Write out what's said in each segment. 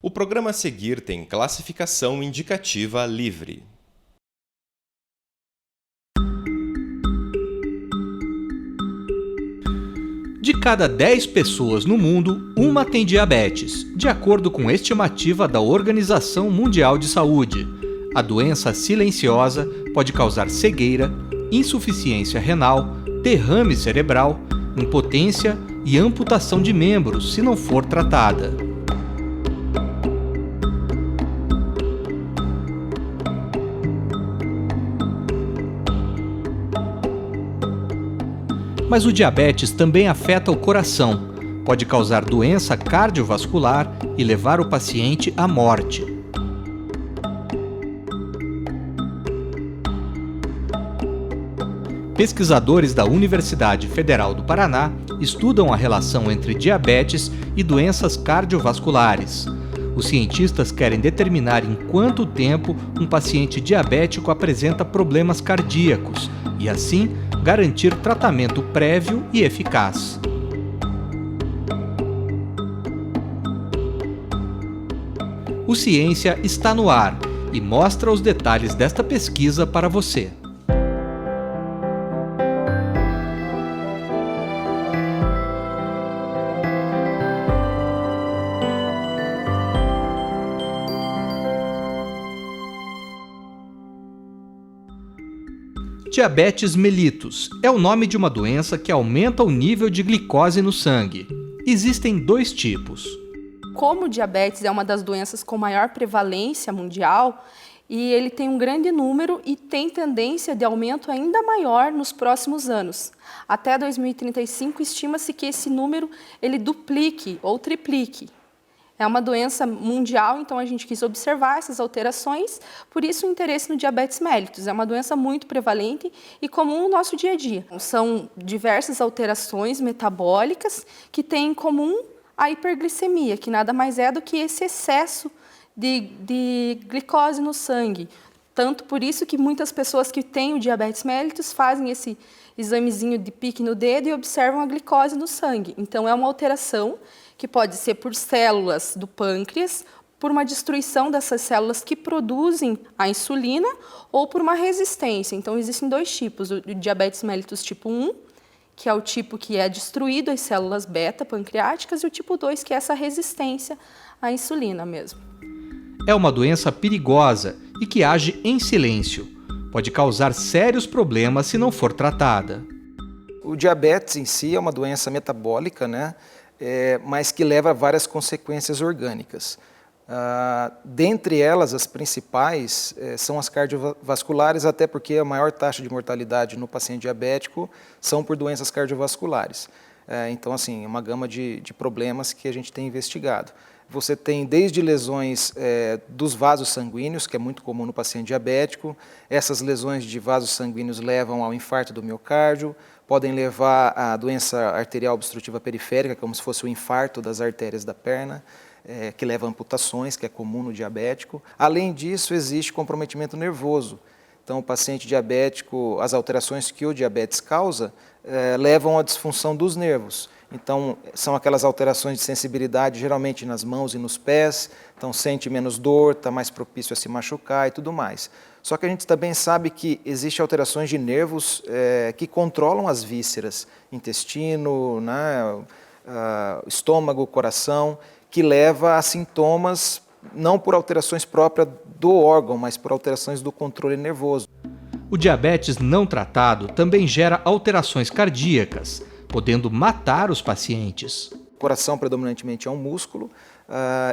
O programa a seguir tem classificação indicativa livre. De cada 10 pessoas no mundo, uma tem diabetes, de acordo com estimativa da Organização Mundial de Saúde. A doença silenciosa pode causar cegueira, insuficiência renal, derrame cerebral, impotência e amputação de membros se não for tratada. Mas o diabetes também afeta o coração, pode causar doença cardiovascular e levar o paciente à morte. Pesquisadores da Universidade Federal do Paraná estudam a relação entre diabetes e doenças cardiovasculares. Os cientistas querem determinar em quanto tempo um paciente diabético apresenta problemas cardíacos e, assim, garantir tratamento prévio e eficaz. O Ciência está no ar e mostra os detalhes desta pesquisa para você. Diabetes mellitus é o nome de uma doença que aumenta o nível de glicose no sangue. Existem dois tipos. Como o diabetes é uma das doenças com maior prevalência mundial, e ele tem um grande número e tem tendência de aumento ainda maior nos próximos anos. Até 2035, estima-se que esse número ele duplique ou triplique. É uma doença mundial, então a gente quis observar essas alterações, por isso o interesse no diabetes mellitus. É uma doença muito prevalente e comum no nosso dia a dia. São diversas alterações metabólicas que têm em comum a hiperglicemia, que nada mais é do que esse excesso de glicose no sangue. Tanto por isso que muitas pessoas que têm o diabetes mellitus fazem esse examezinho de pique no dedo e observam a glicose no sangue. Então é uma alteração que pode ser por células do pâncreas, por uma destruição dessas células que produzem a insulina ou por uma resistência. Então, existem dois tipos, o diabetes mellitus tipo 1, que é o tipo que é destruído as células beta pancreáticas, e o tipo 2, que é essa resistência à insulina mesmo. É uma doença perigosa e que age em silêncio. Pode causar sérios problemas se não for tratada. O diabetes em si é uma doença metabólica, né? Mas que leva a várias consequências orgânicas. Dentre elas, as principais são as cardiovasculares, até porque a maior taxa de mortalidade no paciente diabético são por doenças cardiovasculares. Então, assim, é uma gama de problemas que a gente tem investigado. Você tem desde lesões dos vasos sanguíneos, que é muito comum no paciente diabético. Essas lesões de vasos sanguíneos levam ao infarto do miocárdio, podem levar à doença arterial obstrutiva periférica, como se fosse o infarto das artérias da perna, que leva a amputações, que é comum no diabético. Além disso, existe comprometimento nervoso. Então, o paciente diabético, as alterações que o diabetes causa, levam à disfunção dos nervos. Então, são aquelas alterações de sensibilidade, geralmente nas mãos e nos pés, então sente menos dor, está mais propício a se machucar e tudo mais. Só que a gente também sabe que existem alterações de nervos que controlam as vísceras, intestino, né, estômago, coração, que leva a sintomas não por alterações próprias do órgão, mas por alterações do controle nervoso. O diabetes não tratado também gera alterações cardíacas, podendo matar os pacientes. O coração predominantemente é um músculo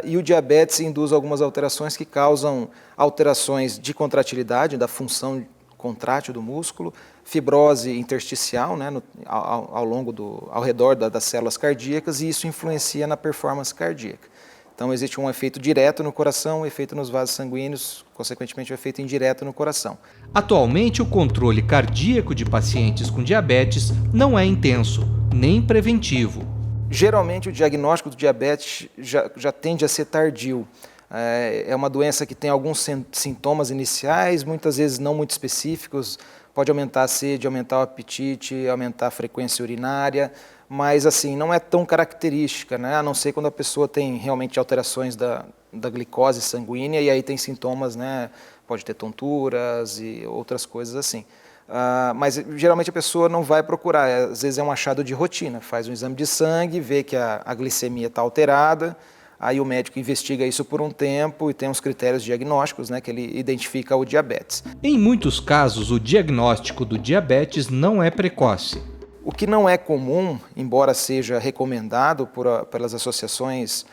e o diabetes induz algumas alterações que causam alterações de contratilidade, da função contrátil do músculo, fibrose intersticial, né, ao redor das células cardíacas, e isso influencia na performance cardíaca. Então, existe um efeito direto no coração, um efeito nos vasos sanguíneos, consequentemente, um efeito indireto no coração. Atualmente, o controle cardíaco de pacientes com diabetes não é intenso, nem preventivo. Geralmente, o diagnóstico do diabetes já tende a ser tardio. É uma doença que tem alguns sintomas iniciais, muitas vezes não muito específicos, pode aumentar a sede, aumentar o apetite, aumentar a frequência urinária, mas assim, não é tão característica, né? A não ser quando a pessoa tem realmente alterações da glicose sanguínea e aí tem sintomas, né? Pode ter tonturas e outras coisas assim. Mas geralmente a pessoa não vai procurar, às vezes é um achado de rotina, faz um exame de sangue, vê que a glicemia está alterada, aí o médico investiga isso por um tempo e tem uns critérios diagnósticos, né, que ele identifica o diabetes. Em muitos casos, o diagnóstico do diabetes não é precoce. O que não é comum, embora seja recomendado pelas associações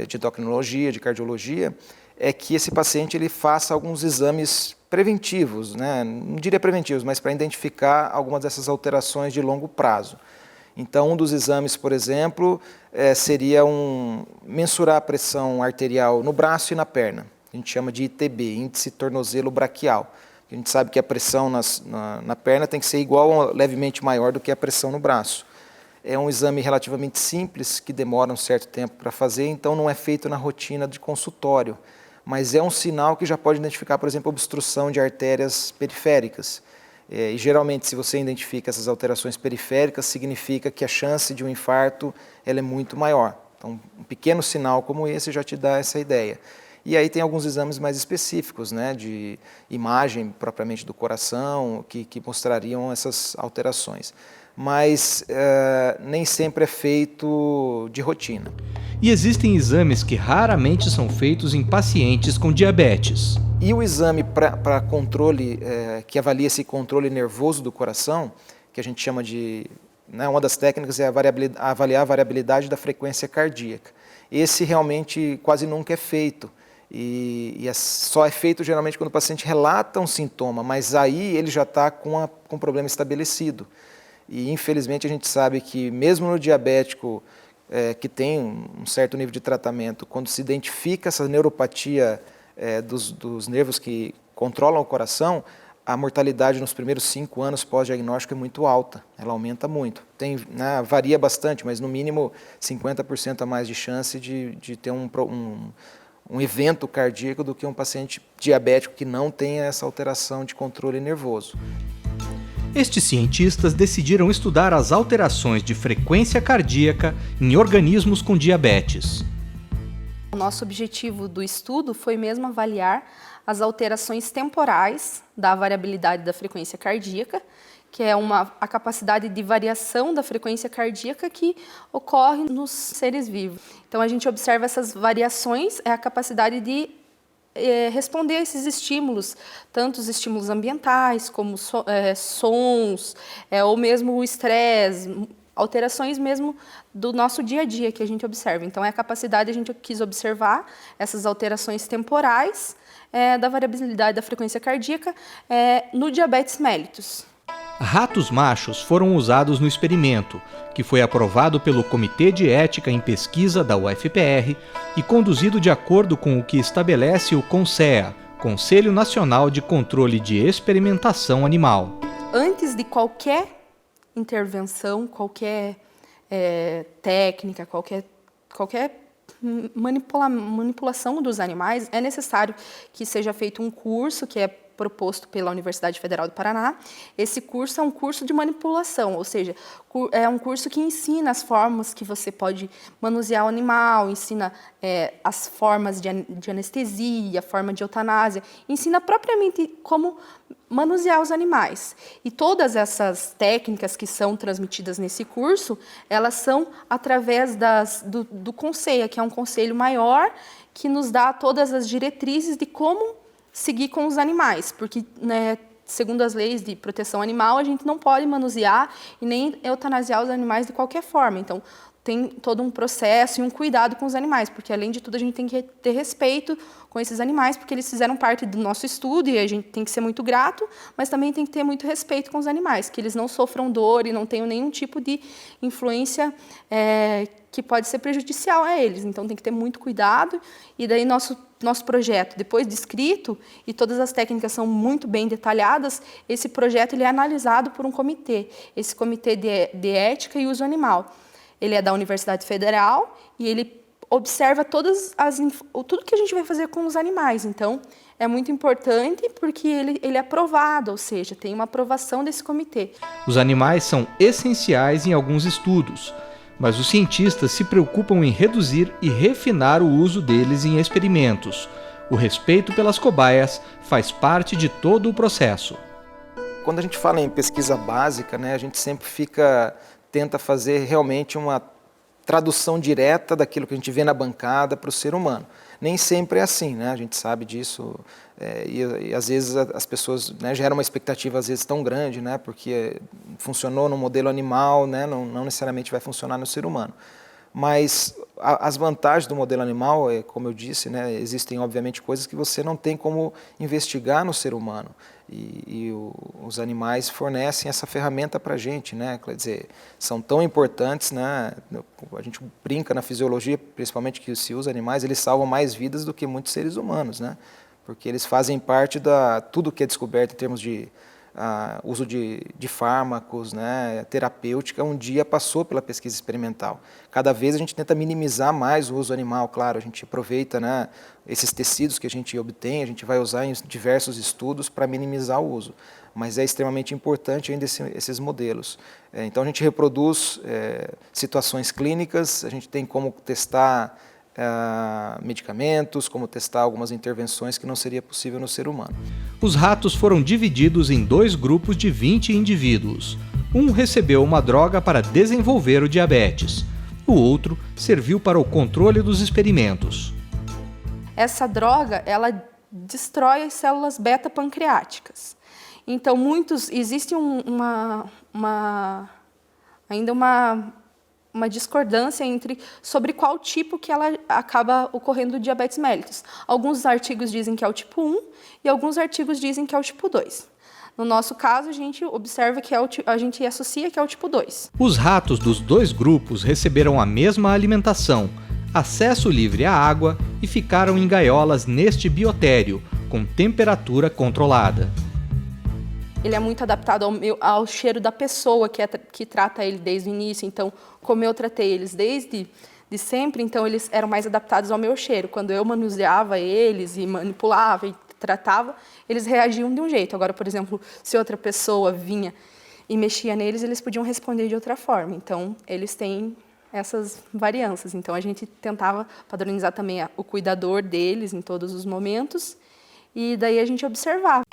de endocrinologia, de cardiologia, é que esse paciente ele faça alguns exames preventivos, né? Não diria preventivos, mas para identificar algumas dessas alterações de longo prazo. Então, um dos exames, por exemplo, seria mensurar a pressão arterial no braço e na perna. A gente chama de ITB, índice tornozelo braquial. A gente sabe que a pressão na perna tem que ser igual ou levemente maior do que a pressão no braço. É um exame relativamente simples, que demora um certo tempo para fazer, então não é feito na rotina de consultório. Mas é um sinal que já pode identificar, por exemplo, obstrução de artérias periféricas. E geralmente, se você identifica essas alterações periféricas, significa que a chance de um infarto ela é muito maior. Então, um pequeno sinal como esse já te dá essa ideia. E aí tem alguns exames mais específicos, né, de imagem propriamente do coração, que mostrariam essas alterações. Mas nem sempre é feito de rotina. E existem exames que raramente são feitos em pacientes com diabetes. E o exame para controle, que avalia esse controle nervoso do coração, que a gente chama de... Né, uma das técnicas é avaliar a variabilidade da frequência cardíaca. Esse realmente quase nunca é feito. E só é feito geralmente quando o paciente relata um sintoma, mas aí ele já está com um problema estabelecido. E infelizmente a gente sabe que mesmo no diabético que tem um certo nível de tratamento, quando se identifica essa neuropatia dos nervos que controlam o coração, a mortalidade nos primeiros 5 anos pós-diagnóstico é muito alta, ela aumenta muito. Varia bastante, mas no mínimo 50% a mais de chance de ter um evento cardíaco do que um paciente diabético que não tenha essa alteração de controle nervoso. Estes cientistas decidiram estudar as alterações de frequência cardíaca em organismos com diabetes. O nosso objetivo do estudo foi mesmo avaliar as alterações temporais da variabilidade da frequência cardíaca, que é a capacidade de variação da frequência cardíaca que ocorre nos seres vivos. Então, a gente observa essas variações, a capacidade de responder a esses estímulos, tanto os estímulos ambientais, como sons, ou mesmo o estresse, alterações mesmo do nosso dia a dia que a gente observa. Então, é a capacidade, a gente quis observar essas alterações temporais da variabilidade da frequência cardíaca no diabetes mellitus. Ratos machos foram usados no experimento, que foi aprovado pelo Comitê de Ética em Pesquisa da UFPR e conduzido de acordo com o que estabelece o CONSEA, Conselho Nacional de Controle de Experimentação Animal. Antes de qualquer intervenção, qualquer técnica, qualquer manipulação dos animais, é necessário que seja feito um curso que é proposto pela Universidade Federal do Paraná. Esse curso é um curso de manipulação, ou seja, é um curso que ensina as formas que você pode manusear o animal, ensina as formas de anestesia, a forma de eutanásia, ensina propriamente como manusear os animais. E todas essas técnicas que são transmitidas nesse curso, elas são através do CONSEA, que é um conselho maior que nos dá todas as diretrizes de como seguir com os animais, porque, segundo as leis de proteção animal, a gente não pode manusear e nem eutanasiar os animais de qualquer forma. Então, tem todo um processo e um cuidado com os animais, porque, além de tudo, a gente tem que ter respeito com esses animais, porque eles fizeram parte do nosso estudo e a gente tem que ser muito grato, mas também tem que ter muito respeito com os animais, que eles não sofram dor e não tenham nenhum tipo de influência que pode ser prejudicial a eles. Então, tem que ter muito cuidado. E daí, nosso projeto, depois descrito, e todas as técnicas são muito bem detalhadas, esse projeto ele é analisado por um comitê, esse comitê de ética e uso animal. Ele é da Universidade Federal e ele observa tudo que a gente vai fazer com os animais. Então, é muito importante porque ele é aprovado, ou seja, tem uma aprovação desse comitê. Os animais são essenciais em alguns estudos. mas os cientistas se preocupam em reduzir e refinar o uso deles em experimentos. O respeito pelas cobaias faz parte de todo o processo. Quando a gente fala em pesquisa básica, né, a gente sempre tenta fazer realmente uma tradução direta daquilo que a gente vê na bancada para o ser humano. Nem sempre é assim, né? A gente sabe disso, e às vezes as pessoas, né, geram uma expectativa às vezes tão grande, né, porque funcionou no modelo animal, né, não necessariamente vai funcionar no ser humano. Mas as vantagens do modelo animal, como eu disse, né, existem obviamente coisas que você não tem como investigar no ser humano. Os animais fornecem essa ferramenta para a gente, né? Quer dizer, são tão importantes, né? A gente brinca na fisiologia, principalmente que se os animais, eles salvam mais vidas do que muitos seres humanos, né? Porque eles fazem parte tudo que é descoberto em termos de uso de fármacos, né, terapêutica, um dia passou pela pesquisa experimental. Cada vez a gente tenta minimizar mais o uso animal, claro, a gente aproveita, né, esses tecidos que a gente obtém, a gente vai usar em diversos estudos para minimizar o uso, mas é extremamente importante ainda esses modelos. Então a gente reproduz situações clínicas, a gente tem como testar medicamentos, como testar algumas intervenções que não seria possível no ser humano. Os ratos foram divididos em 2 grupos de 20 indivíduos. Um recebeu uma droga para desenvolver o diabetes. O outro serviu para o controle dos experimentos. Essa droga, ela destrói as células beta-pancreáticas. Então, existe ainda uma discordância sobre qual tipo que ela acaba ocorrendo o diabetes mellitus. Alguns artigos dizem que é o tipo 1 e alguns artigos dizem que é o tipo 2. No nosso caso, a gente observa que a gente associa que é o tipo 2. Os ratos dos 2 grupos receberam a mesma alimentação, acesso livre à água e ficaram em gaiolas neste biotério, com temperatura controlada. Ele é muito adaptado ao cheiro da pessoa que trata ele desde o início. Então, como eu tratei eles desde sempre, então eles eram mais adaptados ao meu cheiro. Quando eu manuseava eles e manipulava e tratava, eles reagiam de um jeito. Agora, por exemplo, se outra pessoa vinha e mexia neles, eles podiam responder de outra forma. Então, eles têm essas variâncias. Então, a gente tentava padronizar também o cuidador deles em todos os momentos, e daí a gente observava.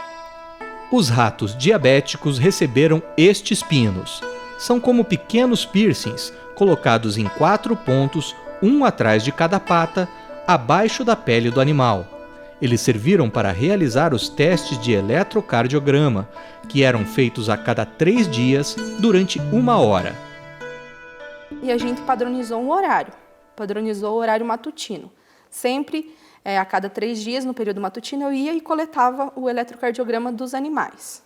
Os ratos diabéticos receberam estes pinos. São como pequenos piercings, colocados em 4 pontos, um atrás de cada pata, abaixo da pele do animal. Eles serviram para realizar os testes de eletrocardiograma, que eram feitos a cada 3 dias, durante 1 hora. E a gente padronizou o horário matutino. Sempre, a cada 3 dias, no período matutino, eu ia e coletava o eletrocardiograma dos animais.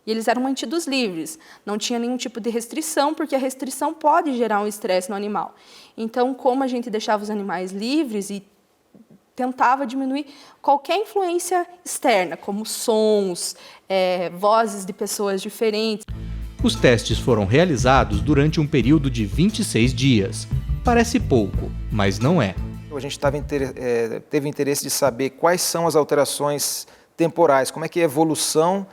E eles eram mantidos livres, não tinha nenhum tipo de restrição, porque a restrição pode gerar um estresse no animal. Então, como a gente deixava os animais livres e tentava diminuir qualquer influência externa, como sons, vozes de pessoas diferentes. Os testes foram realizados durante um período de 26 dias. Parece pouco, mas não é. A gente teve interesse de saber quais são as alterações temporais, como é que é a evolução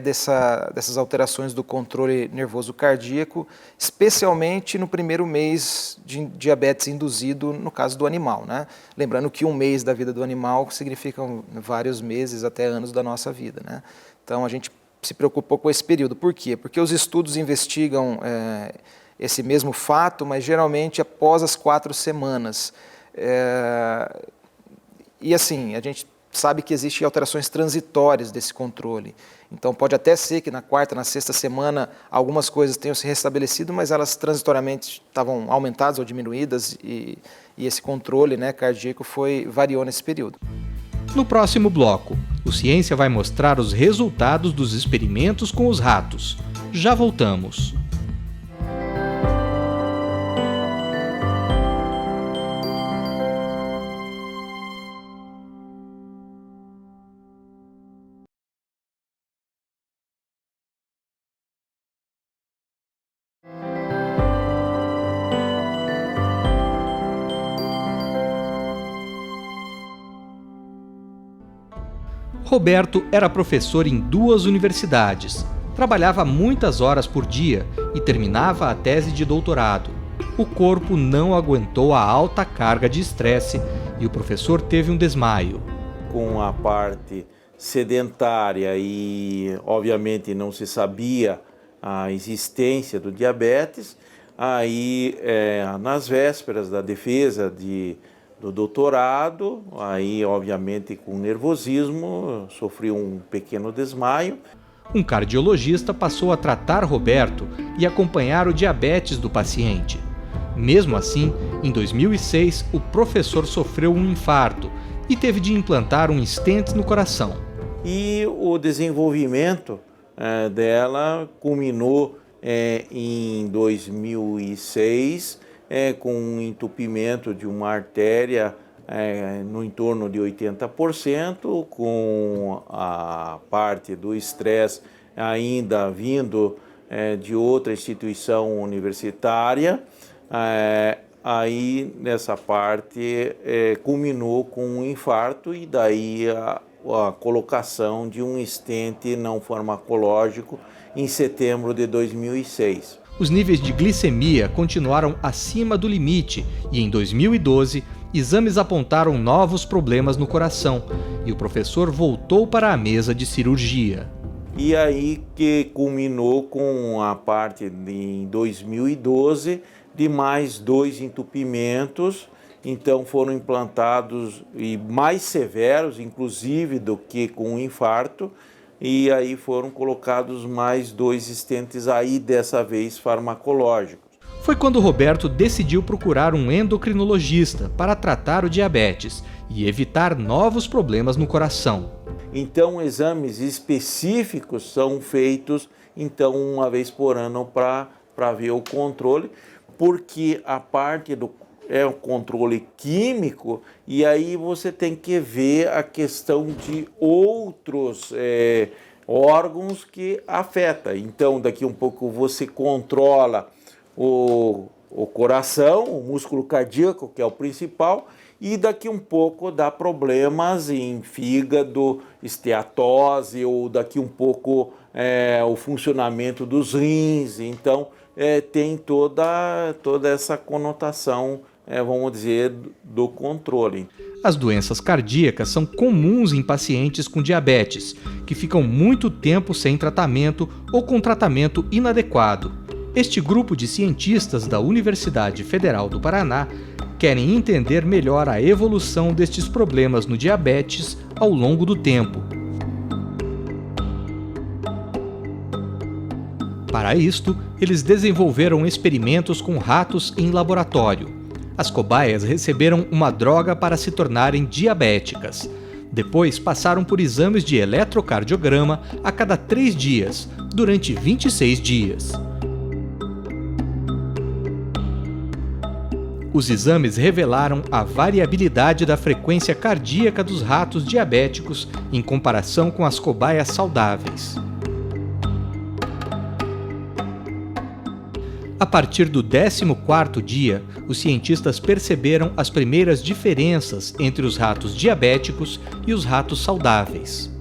dessas alterações do controle nervoso cardíaco, especialmente no primeiro mês de diabetes induzido, no caso do animal, né? Lembrando que 1 mês da vida do animal significam vários meses, até anos da nossa vida, né? Então a gente se preocupou com esse período. Por quê? Porque os estudos investigam esse mesmo fato, mas geralmente após as 4 semanas. E assim, a gente sabe que existem alterações transitórias desse controle. Então pode até ser que na 4ª, na 6ª semana algumas coisas tenham se restabelecido, mas elas transitoriamente estavam aumentadas ou diminuídas e esse controle, né, cardíaco variou nesse período. No próximo bloco, o Ciência vai mostrar os resultados dos experimentos com os ratos. Já voltamos. Roberto era professor em 2 universidades, trabalhava muitas horas por dia e terminava a tese de doutorado. o corpo não aguentou a alta carga de estresse e o professor teve um desmaio. Com a parte sedentária e, obviamente, não se sabia a existência do diabetes, aí, nas vésperas da defesa do doutorado, aí, obviamente, com nervosismo, sofri um pequeno desmaio. Um cardiologista passou a tratar Roberto e acompanhar o diabetes do paciente. Mesmo assim, em 2006, o professor sofreu um infarto e teve de implantar um stent no coração. E o desenvolvimento dela culminou em 2006 com um entupimento de uma artéria no entorno de 80%, com a parte do estresse ainda vindo de outra instituição universitária. Aí, nessa parte, culminou com um infarto e daí a colocação de um stent não farmacológico em setembro de 2006. Os níveis de glicemia continuaram acima do limite e, em 2012, exames apontaram novos problemas no coração e o professor voltou para a mesa de cirurgia. E aí que culminou com a parte em 2012 de mais 2 entupimentos, então foram implantados e mais severos, inclusive, do que com o infarto, e aí foram colocados mais 2 stents aí, dessa vez farmacológicos. Foi quando Roberto decidiu procurar um endocrinologista para tratar o diabetes e evitar novos problemas no coração. Então, exames específicos são feitos, então, uma vez por ano para ver o controle, porque a parte do o controle químico, e aí você tem que ver a questão de outros órgãos que afetam. Então, daqui um pouco você controla o coração, o músculo cardíaco, que é o principal, e daqui um pouco dá problemas em fígado, esteatose, ou daqui um pouco o funcionamento dos rins. Então, tem toda essa conotação, vamos dizer, do controle. As doenças cardíacas são comuns em pacientes com diabetes, que ficam muito tempo sem tratamento ou com tratamento inadequado. Este grupo de cientistas da Universidade Federal do Paraná querem entender melhor a evolução destes problemas no diabetes ao longo do tempo. Para isto, eles desenvolveram experimentos com ratos em laboratório. As cobaias receberam uma droga para se tornarem diabéticas. Depois passaram por exames de eletrocardiograma a cada 3 dias, durante 26 dias. Os exames revelaram a variabilidade da frequência cardíaca dos ratos diabéticos em comparação com as cobaias saudáveis. A partir do 14º dia, os cientistas perceberam as primeiras diferenças entre os ratos diabéticos e os ratos saudáveis.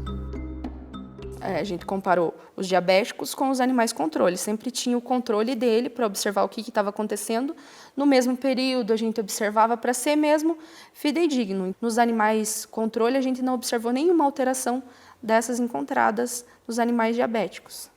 A gente comparou os diabéticos com os animais controle. Sempre tinha o controle dele para observar o que estava acontecendo. No mesmo período, a gente observava para ser mesmo fidedigno. Nos animais controle, a gente não observou nenhuma alteração dessas encontradas nos animais diabéticos.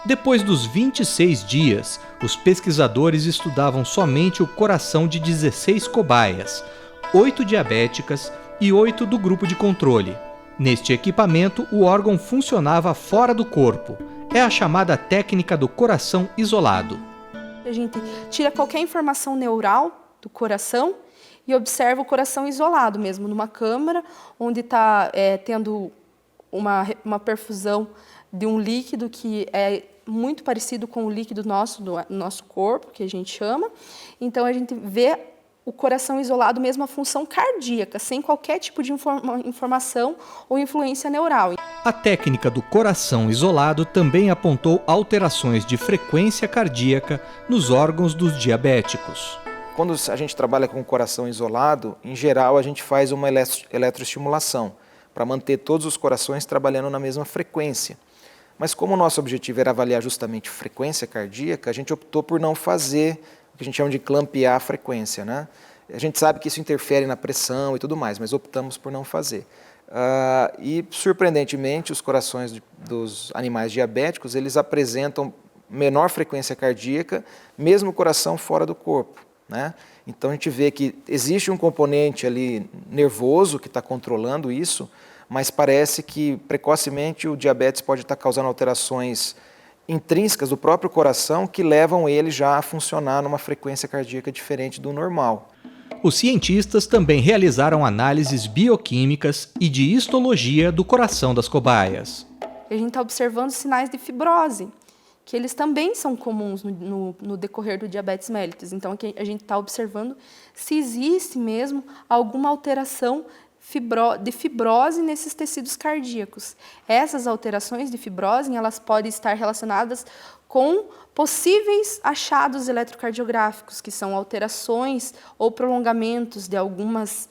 Depois dos 26 dias, os pesquisadores estudavam somente o coração de 16 cobaias, 8 diabéticas e 8 do grupo de controle. Neste equipamento, o órgão funcionava fora do corpo. É a chamada técnica do coração isolado. A gente tira qualquer informação neural do coração e observa o coração isolado mesmo, numa câmara, onde está tendo uma perfusão de um líquido que é muito parecido com o líquido do nosso corpo, que a gente chama. Então, a gente vê o coração isolado, mesmo a função cardíaca, sem qualquer tipo de informação ou influência neural. A técnica do coração isolado também apontou alterações de frequência cardíaca nos órgãos dos diabéticos. Quando a gente trabalha com o coração isolado, em geral a gente faz uma eletroestimulação para manter todos os corações trabalhando na mesma frequência. Mas como o nosso objetivo era avaliar justamente frequência cardíaca, a gente optou por não fazer que a gente chama de clampear a frequência, né? A gente sabe que isso interfere na pressão e tudo mais, mas optamos por não fazer. E, surpreendentemente, os corações dos animais diabéticos, eles apresentam menor frequência cardíaca, mesmo o coração fora do corpo, né? Então, a gente vê que existe um componente ali nervoso que está controlando isso, mas parece que, precocemente, o diabetes pode estar causando alterações intrínsecas do próprio coração que levam ele já a funcionar numa frequência cardíaca diferente do normal. Os cientistas também realizaram análises bioquímicas e de histologia do coração das cobaias. A gente está observando sinais de fibrose, que eles também são comuns no decorrer do diabetes mellitus. Então, aqui a gente está observando se existe mesmo alguma alteração de fibrose nesses tecidos cardíacos. Essas alterações de fibrose, elas podem estar relacionadas com possíveis achados eletrocardiográficos, que são alterações ou prolongamentos de algumas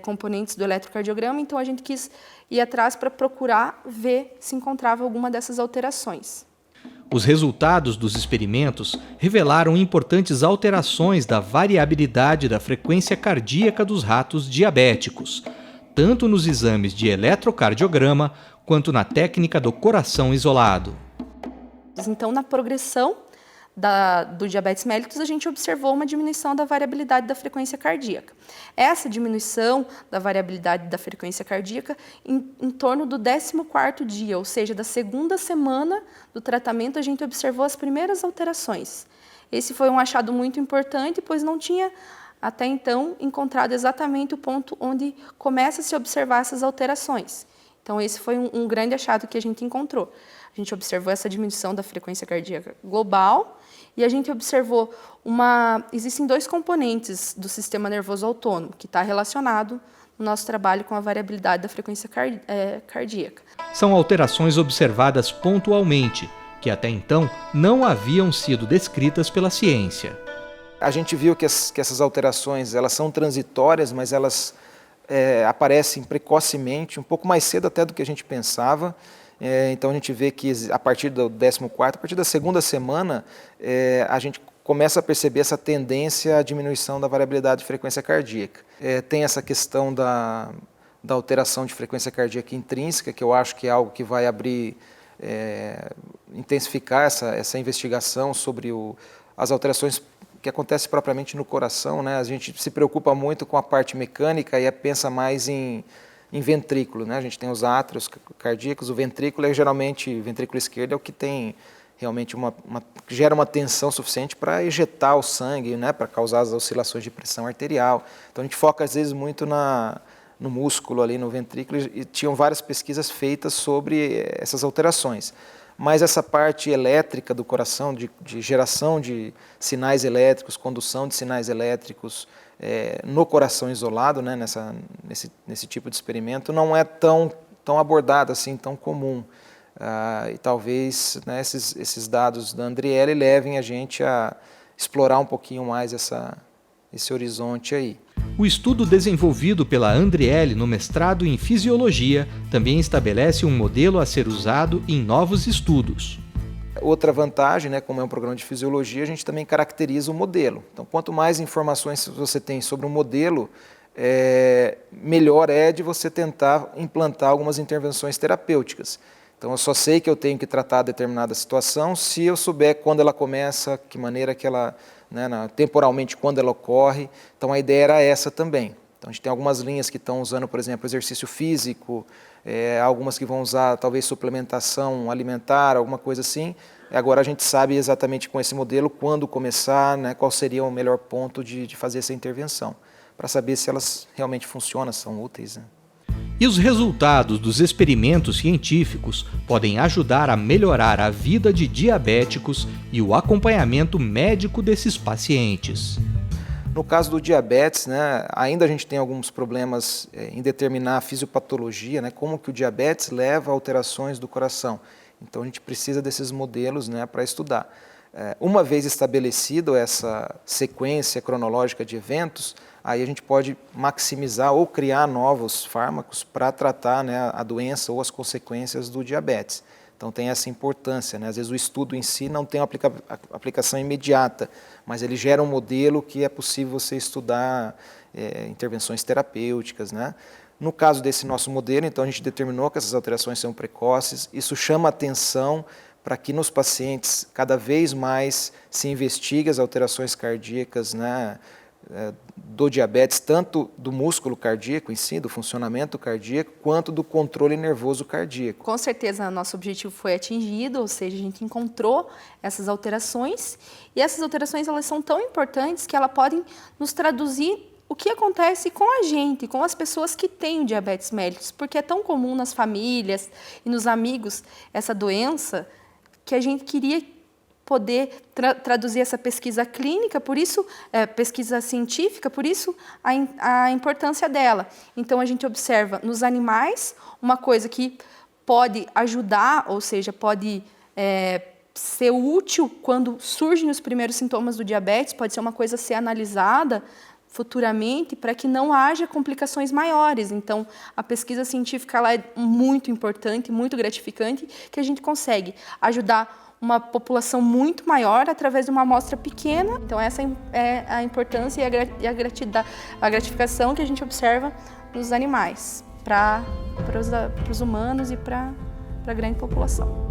componentes do eletrocardiograma. Então, a gente quis ir atrás para procurar ver se encontrava alguma dessas alterações. Os resultados dos experimentos revelaram importantes alterações da variabilidade da frequência cardíaca dos ratos diabéticos, tanto nos exames de eletrocardiograma quanto na técnica do coração isolado. Então, na progressão do diabetes mellitus, a gente observou uma diminuição da variabilidade da frequência cardíaca. Essa diminuição da variabilidade da frequência cardíaca em torno do 14º dia, ou seja, da segunda semana do tratamento, a gente observou as primeiras alterações. Esse foi um achado muito importante, pois não tinha, até então, encontrado exatamente o ponto onde começa a se observar essas alterações. Então, esse foi um grande achado que a gente encontrou. A gente observou essa diminuição da frequência cardíaca global e a gente observou existem 2 componentes do sistema nervoso autônomo que está relacionado no nosso trabalho com a variabilidade da frequência cardíaca. São alterações observadas pontualmente, que até então não haviam sido descritas pela ciência. A gente viu que essas alterações elas são transitórias, mas elas aparecem precocemente, um pouco mais cedo até do que a gente pensava. Então, a gente vê que a partir do 14º, a partir da segunda semana, a gente começa a perceber essa tendência à diminuição da variabilidade de frequência cardíaca. Tem essa questão da alteração de frequência cardíaca intrínseca, que eu acho que é algo que vai intensificar essa investigação sobre as alterações que acontecem propriamente no coração, né? A gente se preocupa muito com a parte mecânica e pensa mais em ventrículo, né? A gente tem os átrios cardíacos, o ventrículo geralmente, o ventrículo esquerdo é o que tem realmente gera uma tensão suficiente para ejetar o sangue, né? Para causar as oscilações de pressão arterial. Então a gente foca às vezes muito no músculo ali, no ventrículo, e tinham várias pesquisas feitas sobre essas alterações. Mas essa parte elétrica do coração, de geração de sinais elétricos, condução de sinais elétricos no coração isolado, né, nesse tipo de experimento, não é tão abordado assim, tão comum. E talvez, né, esses dados da Andriele levem a gente a explorar um pouquinho mais esse horizonte aí. O estudo desenvolvido pela Andriele no mestrado em Fisiologia também estabelece um modelo a ser usado em novos estudos. Outra vantagem, né, como é um programa de fisiologia, a gente também caracteriza o modelo. Então, quanto mais informações você tem sobre um modelo, melhor é de você tentar implantar algumas intervenções terapêuticas. Então, eu só sei que eu tenho que tratar determinada situação se eu souber quando ela começa, que maneira que ela, né, temporalmente, quando ela ocorre. Então, a ideia era essa também. Então, a gente tem algumas linhas que estão usando, por exemplo, exercício físico, algumas que vão usar, talvez, suplementação alimentar, alguma coisa assim. Agora, a gente sabe exatamente com esse modelo quando começar, né, qual seria o melhor ponto de fazer essa intervenção, para saber se elas realmente funcionam, são úteis, né? E os resultados dos experimentos científicos podem ajudar a melhorar a vida de diabéticos e o acompanhamento médico desses pacientes. No caso do diabetes, né, ainda a gente tem alguns problemas em determinar a fisiopatologia, né, como que o diabetes leva a alterações do coração. Então a gente precisa desses modelos, né, para estudar. Uma vez estabelecido essa sequência cronológica de eventos, aí a gente pode maximizar ou criar novos fármacos para tratar, né, a doença ou as consequências do diabetes. Então tem essa importância, né? Às vezes o estudo em si não tem uma aplicação imediata, mas ele gera um modelo que é possível você estudar intervenções terapêuticas, né? No caso desse nosso modelo, então a gente determinou que essas alterações são precoces, isso chama atenção para que nos pacientes cada vez mais se investigue as alterações cardíacas, né, do diabetes, tanto do músculo cardíaco em si, do funcionamento cardíaco, quanto do controle nervoso cardíaco. Com certeza, nosso objetivo foi atingido, ou seja, a gente encontrou essas alterações, e essas alterações elas são tão importantes que elas podem nos traduzir o que acontece com a gente, com as pessoas que têm o diabetes mellitus, porque é tão comum nas famílias e nos amigos essa doença, que a gente queria poder traduzir essa pesquisa clínica, por isso, pesquisa científica, por isso a importância dela. Então, a gente observa nos animais uma coisa que pode ajudar, ou seja, pode ser útil quando surgem os primeiros sintomas do diabetes, pode ser uma coisa a ser analisada futuramente para que não haja complicações maiores. Então, a pesquisa científica ela é muito importante, muito gratificante, que a gente consegue ajudar uma população muito maior através de uma amostra pequena. Então, essa é a importância e a gratificação que a gente observa nos animais, para os humanos e para a grande população.